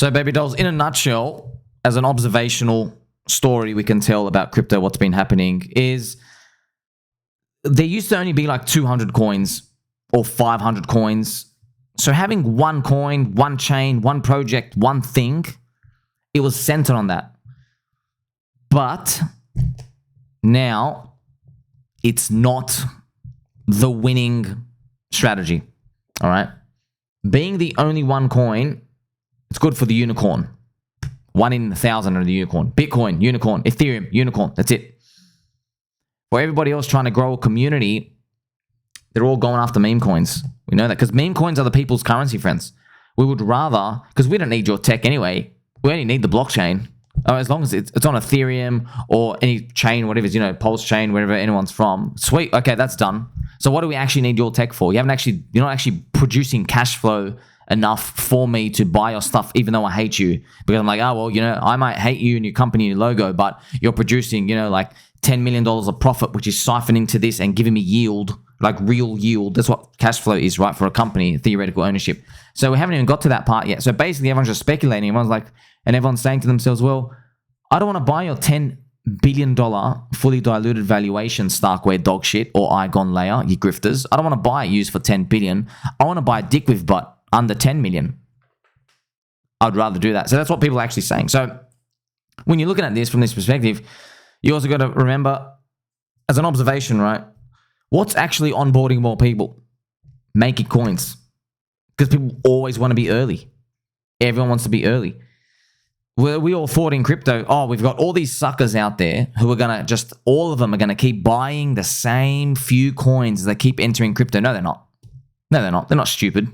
So, baby dolls, in a nutshell, as an observational story we can tell about crypto, what's been happening is there used to only be like 200 coins or 500 coins. So having one coin, one chain, one project, one thing, it was centered on that. But now it's not the winning strategy. All right. Being the only one coin, it's good for the unicorn. 1 in 1,000 of the unicorn. Bitcoin, unicorn. Ethereum, unicorn. That's it. For everybody else trying to grow a community, they're all going after meme coins. We know that because meme coins are the people's currency, friends. We would rather, because we don't need your tech anyway. We only need the blockchain. As long as it's on Ethereum or any chain, whatever it is, PulseChain, wherever anyone's from. Sweet. Okay, that's done. So what do we actually need your tech for? You're not actually producing cash flow enough for me to buy your stuff, even though I hate you. Because I'm like, oh, well, I might hate you and your company and your logo, but you're producing, like $10 million of profit, which is siphoning to this and giving me yield, like real yield. That's what cash flow is, right? For a company, theoretical ownership. So we haven't even got to that part yet. So basically everyone's just speculating. Everyone's saying to themselves, well, I don't want to buy your $10 billion fully diluted valuation Starkware dog shit or Igon layer, you grifters. I don't want to buy it used for 10 billion. I want to buy DickWifButt under 10 million. I'd rather do that. So that's what people are actually saying. So when you're looking at this from this perspective, you also got to remember, as an observation, right? What's actually onboarding more people? Making coins. Because people always want to be early. Everyone wants to be early. We all thought in crypto, oh, we've got all these suckers out there who are going to all of them are going to keep buying the same few coins as they keep entering crypto. No, they're not. No, they're not. They're not stupid.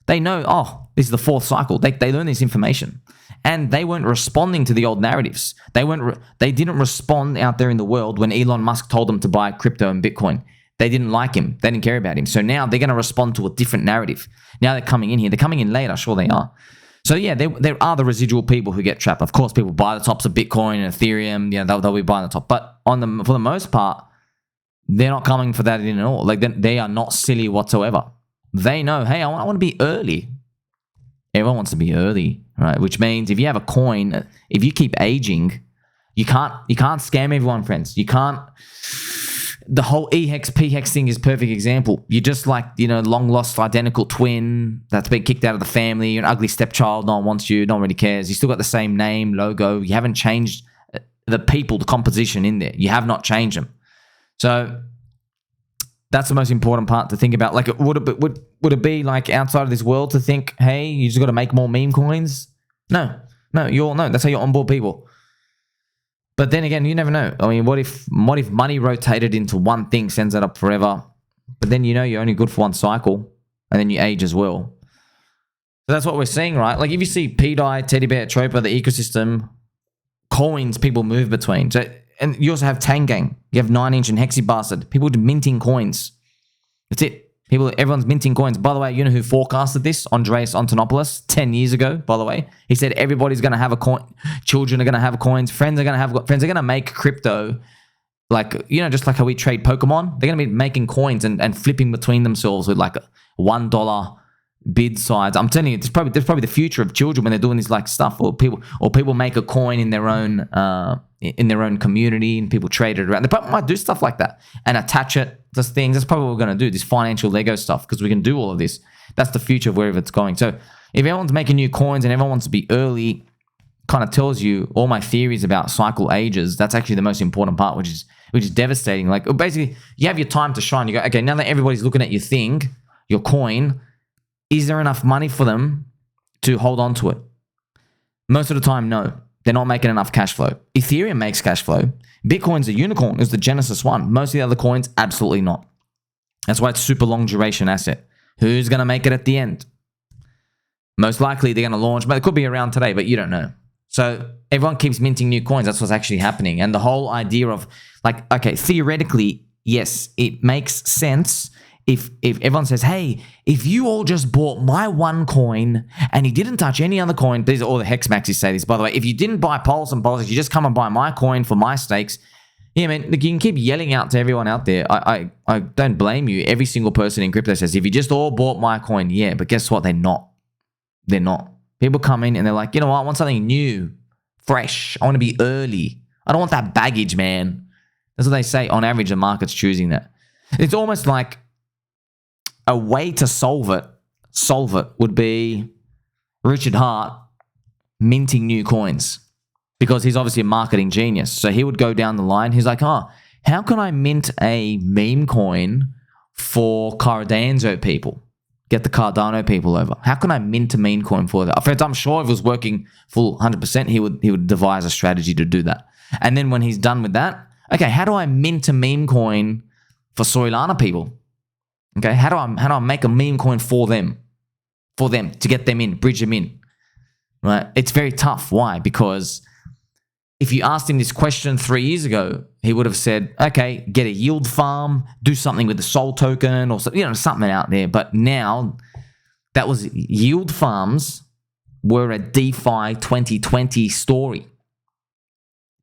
They know, oh, this is the fourth cycle. They learn this information. And they weren't responding to the old narratives. They didn't respond out there in the world when Elon Musk told them to buy crypto and Bitcoin. They didn't like him. They didn't care about him. So now they're going to respond to a different narrative. Now they're coming in here. They're coming in later. Sure they are. So yeah, there are the residual people who get trapped. Of course, people buy the tops of Bitcoin and Ethereum. They'll be buying the top. But for the most part, they're not coming for that in at all. Like they are not silly whatsoever. They know, hey, I want to be early. Everyone wants to be early, right? Which means if you have a coin, if you keep aging, you can't scam everyone, friends. You can't. The whole eHEX, pHEX thing is a perfect example. You're just like, long lost identical twin that's been kicked out of the family. You're an ugly stepchild. No one wants you. No one really cares. You still got the same name, logo. You haven't changed the people, the composition in there. You have not changed them. So that's the most important part to think about. Like, would it be like outside of this world to think, hey, you just got to make more meme coins? No, you all know. That's how you onboard people. But then again, you never know. I mean, what if money rotated into one thing, sends it up forever, but then you're only good for one cycle, and then you age as well. So that's what we're seeing, right? Like if you see PDI, Teddy Bear, Tropa, the ecosystem, coins people move between. So, and you also have Tangang. You have 9-inch and Hexy Bastard. People minting coins. That's it. Everyone's minting coins. By the way, you know who forecasted this? Andreas Antonopoulos, 10 years ago, by the way. He said everybody's going to have a coin. Children are going to have coins. Friends are going to make crypto. Like, just like how we trade Pokemon. They're going to be making coins and flipping between themselves with like $1 bid sides. I'm telling you, there's probably the future of children when they're doing this like stuff, or people make a coin in their own community and people trade it around. They probably might do stuff like that and attach it to things. That's probably what we're going to do, this financial Lego stuff, because we can do all of this. That's the future of wherever it's going. So if everyone's making new coins and everyone wants to be early, kind of tells you all my theories about cycle ages. That's actually the most important part, which is devastating. Like basically, you have your time to shine. You go, okay, now that everybody's looking at your thing, your coin, is there enough money for them to hold on to it? Most of the time, no. They're not making enough cash flow. Ethereum makes cash flow. Bitcoin's a unicorn. It's the Genesis one. Most of the other coins, absolutely not. That's why it's super long duration asset. Who's going to make it at the end? Most likely they're going to launch, but it could be around today, but you don't know. So everyone keeps minting new coins. That's what's actually happening. And the whole idea of like, okay, theoretically, yes, it makes sense if everyone says, hey, if you all just bought my one coin and you didn't touch any other coin, these are all the hex maxis say this, by the way, if you didn't buy Pulse and Pulse, you just come and buy my coin for my stakes. Yeah, man, look, you can keep yelling out to everyone out there. I don't blame you. Every single person in crypto says, if you just all bought my coin, yeah, but guess what? They're not. They're not. People come in and they're like, you know what? I want something new, fresh. I want to be early. I don't want that baggage, man. That's what they say. On average, the market's choosing that. It's almost like a way to solve it would be Richard Hart minting new coins, because he's obviously a marketing genius. So he would go down the line. He's like, oh, how can I mint a meme coin for Cardano people? Get the Cardano people over. How can I mint a meme coin for that? Friends, I'm sure if it was working full 100%, he would devise a strategy to do that. And then when he's done with that, okay, how do I mint a meme coin for Soylana people? Okay, how do I make a meme coin for them to get them in, bridge them in? Right? It's very tough. Why? Because if you asked him this question 3 years ago, he would have said, okay, get a yield farm, do something with the Sol token or something out there. But now that was yield farms were a DeFi 2020 story.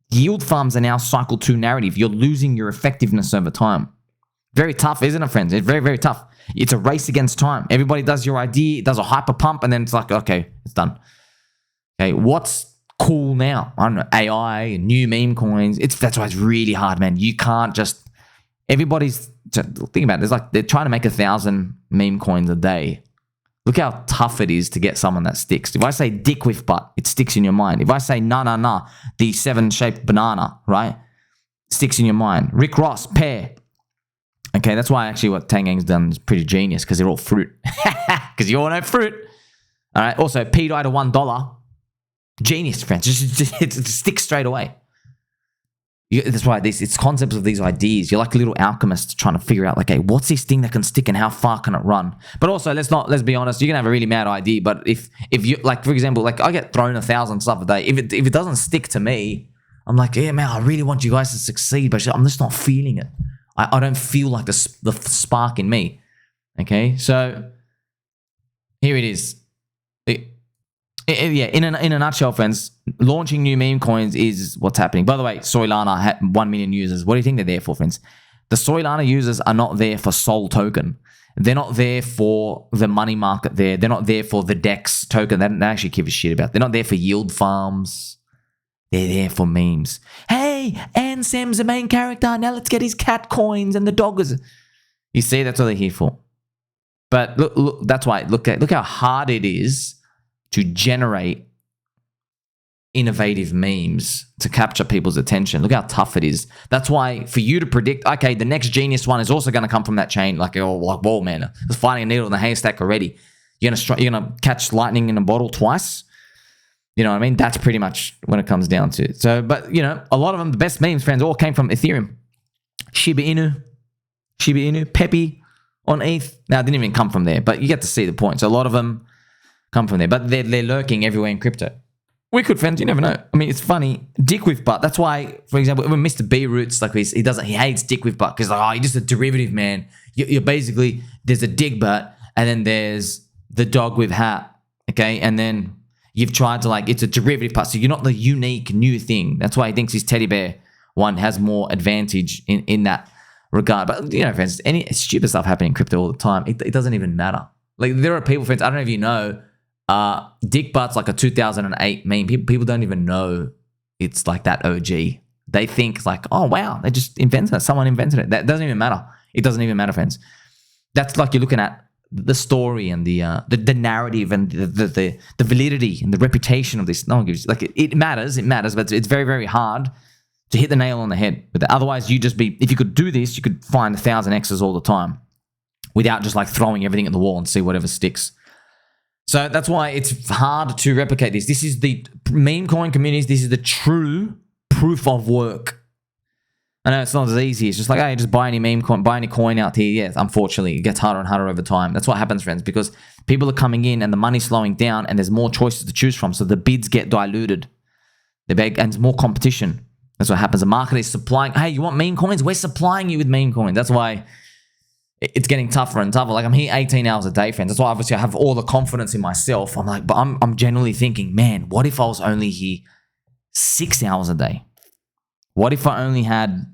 Yield farms are now cycle 2 narrative. You're losing your effectiveness over time. Very tough, isn't it, friends? It's very, very tough. It's a race against time. Everybody does your idea, does a hyper pump, and then it's like, okay, it's done. Okay, what's cool now? I don't know, AI, new meme coins. That's why it's really hard, man. You can't just, everybody's, think about it, there's like, they're trying to make 1,000 meme coins a day. Look how tough it is to get someone that sticks. If I say DickWifButt, it sticks in your mind. If I say nah, the 7-shaped banana, right? Sticks in your mind. Rick Ross, pear. Okay, that's why actually what Tangang's done is pretty genius, because they're all fruit. Because you all know fruit. All right, also PDI to $1. Genius, friends. It sticks straight away. That's why it's concepts of these ideas. You're like little alchemists trying to figure out, like, hey, what's this thing that can stick and how far can it run? But also, let's be honest. You can have a really mad idea, but if you, like, for example, like I get thrown 1,000 stuff a day. If it doesn't stick to me, I'm like, yeah, man, I really want you guys to succeed, but I'm just not feeling it. I don't feel like the spark in me. Okay, so here it is. Yeah, in a nutshell, friends, launching new meme coins is what's happening. By the way, Soylana had 1 million users. What do you think they're there for, friends? The Soylana users are not there for Sol token. They're not there for the money market there. They're not there for the DEX token. They don't actually give a shit about. They're not there for yield farms. They're there for memes. Hey, Ansem's the main character. Now let's get his cat coins and the doggers. You see, that's what they're here for. But look, that's why. Look how hard it is to generate innovative memes to capture people's attention. Look how tough it is. That's why for you to predict, okay, the next genius one is also going to come from that chain, like whoa, man, it's finding a needle in the haystack already. You're gonna catch lightning in a bottle twice. You know what I mean? That's pretty much when it comes down to it. So, but a lot of them, the best memes, friends, all came from Ethereum. Shiba Inu, Pepe on ETH. Now, it didn't even come from there, but you get to see the point. So a lot of them come from there, but they're lurking everywhere in crypto. We could, friends, you never know. I mean, it's funny. DickWifButt, that's why, for example, when Mr. B Roots, like he hates DickWifButt because like, you're just a derivative, man. You're basically, there's a DickButt and then there's the dog with hat, okay? And then you've tried to it's a derivative part. So you're not the unique new thing. That's why he thinks his teddy bear one has more advantage in that regard. But, friends, any stupid stuff happening in crypto all the time. It doesn't even matter. Like, there are people, friends, I don't know if you know, DickButt's like a 2008 meme. People don't even know it's like that OG. They think like, oh, wow, they just invented it. Someone invented it. That doesn't even matter. It doesn't even matter, friends. That's like you're looking at the story and the narrative and the validity and the reputation of this. No one gives, like, it matters, but it's very, very hard to hit the nail on the head with that. Otherwise, if you could do this, you could find 1,000 X's all the time without just like throwing everything at the wall and see whatever sticks. So that's why it's hard to replicate this. This is the meme coin communities. This is the true proof of work. I know it's not as easy. It's just like, hey, just buy any coin out here. Yes, unfortunately, it gets harder and harder over time. That's what happens, friends, because people are coming in and the money's slowing down and there's more choices to choose from. So the bids get diluted. And there's more competition. That's what happens. The market is supplying. Hey, you want meme coins? We're supplying you with meme coins. That's why it's getting tougher and tougher. Like, I'm here 18 hours a day, friends. That's why obviously I have all the confidence in myself. I'm like, but I'm generally thinking, man, what if I was only here 6 hours a day? What if I only had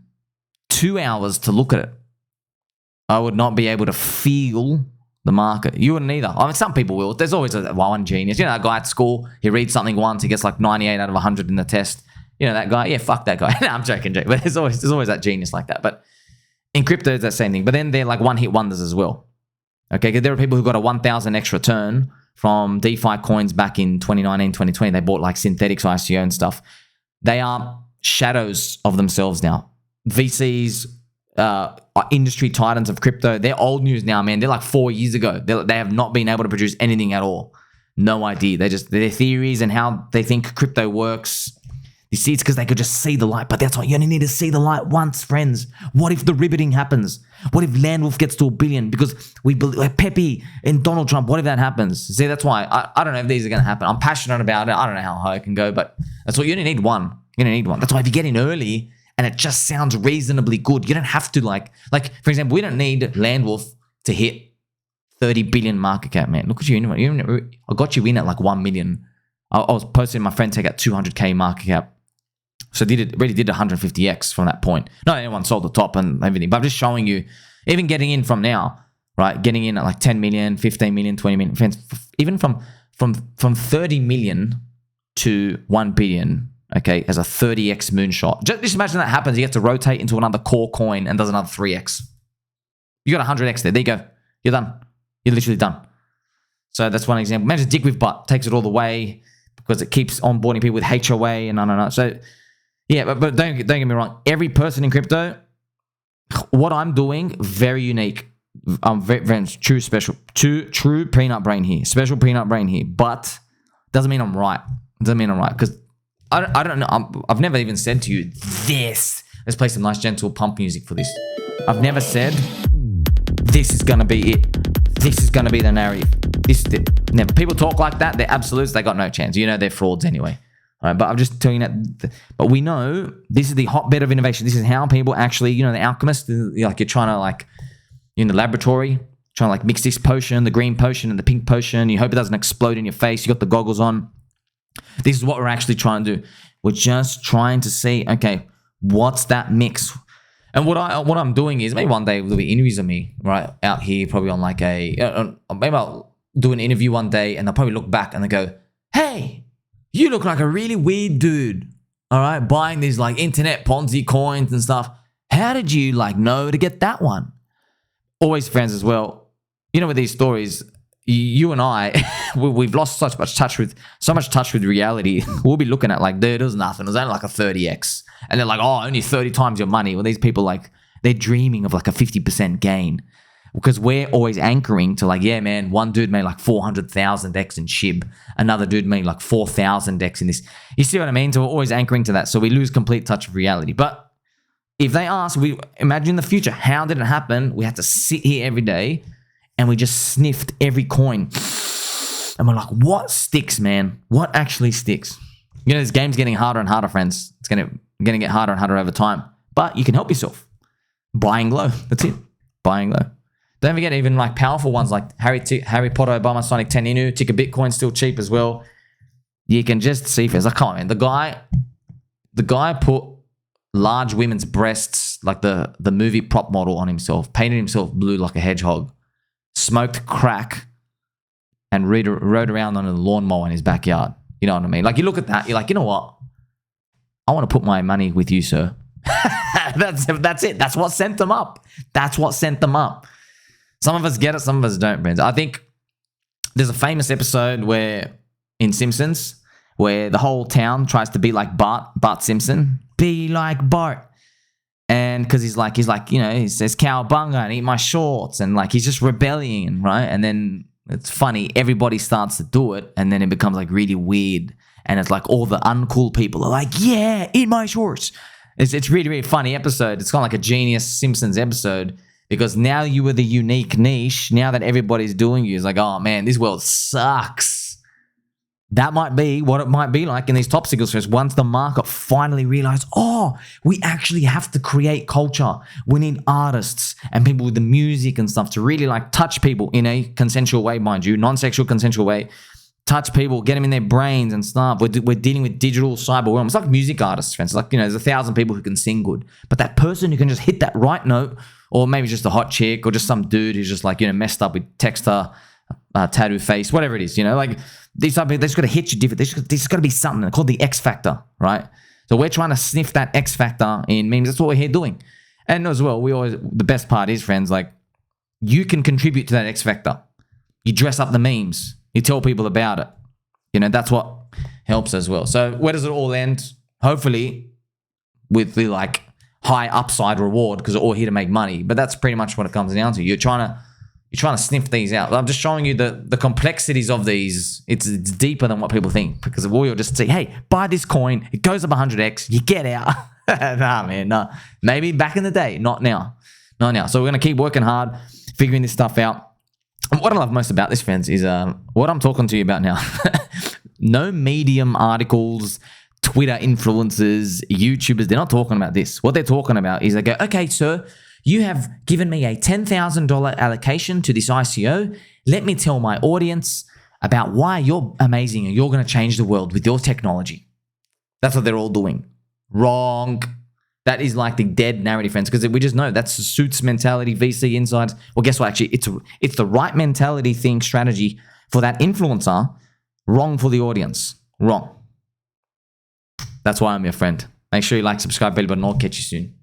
2 hours to look at it? I would not be able to feel the market. You wouldn't either. I mean, some people will. There's always one genius. You know, that guy at school, he reads something once, he gets like 98 out of 100 in the test. You know, that guy, yeah, fuck that guy. No, I'm joking. But there's always that genius like that. But in crypto, it's that same thing. But then they're like one-hit wonders as well. Okay, because there are people who got a 1,000x return from DeFi coins back in 2019, 2020. They bought like synthetics, ICO and stuff. They are shadows of themselves now. VCs, industry titans of crypto, they're old news now, man. They're like 4 years ago. They have not been able to produce anything at all. No idea. Their theories and how they think crypto works. You see, it's because they could just see the light, but that's why you only need to see the light once, friends. What if the ribbeting happens? What if Landwolf gets to 1 billion? Because we believe, like Pepe and Donald Trump, what if that happens? See, that's why I don't know if these are going to happen. I'm passionate about it. I don't know how high it can go, but that's what you only need one. You only need one. That's why if you get in early and it just sounds reasonably good, you don't have to like for example, we don't need Landwolf to hit 30 billion market cap, man. Look at you. I got you in at like 1 million. I was posting my friend take out 200K market cap. So already did 150x from that point. Not anyone sold the top and everything, but I'm just showing you, even getting in from now, right? Getting in at like 10 million, 15 million, 20 million. Friends, even from 30 million to 1 billion, okay, as a 30x moonshot. Just imagine that happens. You get to rotate into another core coin and does another 3x. You got 100x there. There you go. You're done. You're literally done. So that's one example. Imagine DickWifButt takes it all the way because it keeps onboarding people with HOA and no. So yeah, but don't get me wrong. Every person in crypto, what I'm doing, very unique. I'm very true, special, true peanut brain here, special peanut brain here. But doesn't mean I'm right. Doesn't mean I'm right because I don't know. I've never even said to you this. Let's play some nice gentle pump music for this. I've never said this is gonna be it. This is gonna be the narrative. This is it. Never. People talk like that. They're absolutes. They got no chance. You know they're frauds anyway. All right, but I'm just telling you that. But we know this is the hotbed of innovation. This is how people actually, you know, the alchemist, like you're trying to like, you're in the laboratory, trying to like mix this potion, the green potion and the pink potion. You hope it doesn't explode in your face. You got the goggles on. This is what we're actually trying to do. We're just trying to see, okay, what's that mix? And what I'm doing is maybe one day there'll be interviews of me right out here, probably on like maybe I'll do an interview one day and they'll probably look back and they go, hey, you look like a really weird dude, all right, buying these like internet Ponzi coins and stuff. How did you like know to get that one? Always friends as well. You know, with these stories, you and I, we've lost so much touch with reality. We'll be looking at like, dude, it was nothing. It was only like a 30x. And they're like, oh, only 30 times your money. Well, these people like, they're dreaming of like a 50% gain. Because we're always anchoring to like, yeah, man, one dude made like 400,000x in SHIB. Another dude made like 4,000x in this. You see what I mean? So we're always anchoring to that. So we lose complete touch of reality. But if they ask, we imagine the future. How did it happen? We had to sit here every day and we just sniffed every coin. And we're like, what sticks, man? What actually sticks? You know, this game's getting harder and harder, friends. It's going to get harder and harder over time. But you can help yourself. Buying low. That's it. Buying low. Don't forget even like powerful ones like Harry Potter, Obama, Sonic 10 Inu, Ticker Bitcoin, still cheap as well. You can just see, friends, like, come on, man. The guy put large women's breasts, like the movie prop model on himself, painted himself blue like a hedgehog, smoked crack, and rode around on a lawnmower in his backyard. You know what I mean? Like, you look at that, you're like, you know what? I want to put my money with you, sir. That's it. That's what sent them up. That's what sent them up. Some of us get it, some of us don't, friends. I think there's a famous episode where in Simpsons where the whole town tries to be like Bart Simpson. Be like Bart. And because he's like, you know, he says cowabunga and eat my shorts and like he's just rebelling, right? And then it's funny, everybody starts to do it and then it becomes like really weird. And it's like all the uncool people are like, yeah, eat my shorts. It's really, really funny episode. It's kind of like a genius Simpsons episode. Because now you were the unique niche. Now that everybody's doing you, it's like, oh man, this world sucks. That might be what it might be like in these top signals first. Once the market finally realized, oh, we actually have to create culture. We need artists and people with the music and stuff to really like touch people in a consensual way, mind you, non-sexual consensual way. Touch people, get them in their brains and stuff. We're dealing with digital cyber realm. It's like music artists, friends. Like, you know, there's 1,000 people who can sing good. But that person who can just hit that right note or maybe just a hot chick, or just some dude who's just like, you know, messed up with texter, tattoo face, whatever it is, you know, like these type of, they just got to hit you different. There's got to be something called the X factor, right? So we're trying to sniff that X factor in memes. That's what we're here doing. And as well, the best part is, friends, like you can contribute to that X factor. You dress up the memes. You tell people about it. You know, that's what helps as well. So where does it all end? Hopefully with the like high upside reward, because we're all here to make money. But that's pretty much what it comes down to. You're trying to sniff these out. I'm just showing you the complexities of these. It's deeper than what people think, because we'll just say, hey, buy this coin. It goes up 100x. You get out. Nah, man, nah. Maybe back in the day. Not now. Not now. So we're going to keep working hard, figuring this stuff out. And what I love most about this, friends, is what I'm talking to you about now. No Medium articles, Twitter influencers, YouTubers, they're not talking about this. What they're talking about is they go, okay, sir, you have given me a $10,000 allocation to this ICO. Let me tell my audience about why you're amazing and you're going to change the world with your technology. That's what they're all doing. Wrong. That is like the dead narrative, friends, because we just know that's suits mentality, VC insights. Well, guess what? Actually, it's the right mentality thing, strategy for that influencer. Wrong for the audience. Wrong. That's why I'm your friend. Make sure you like, subscribe, bell button. I'll catch you soon.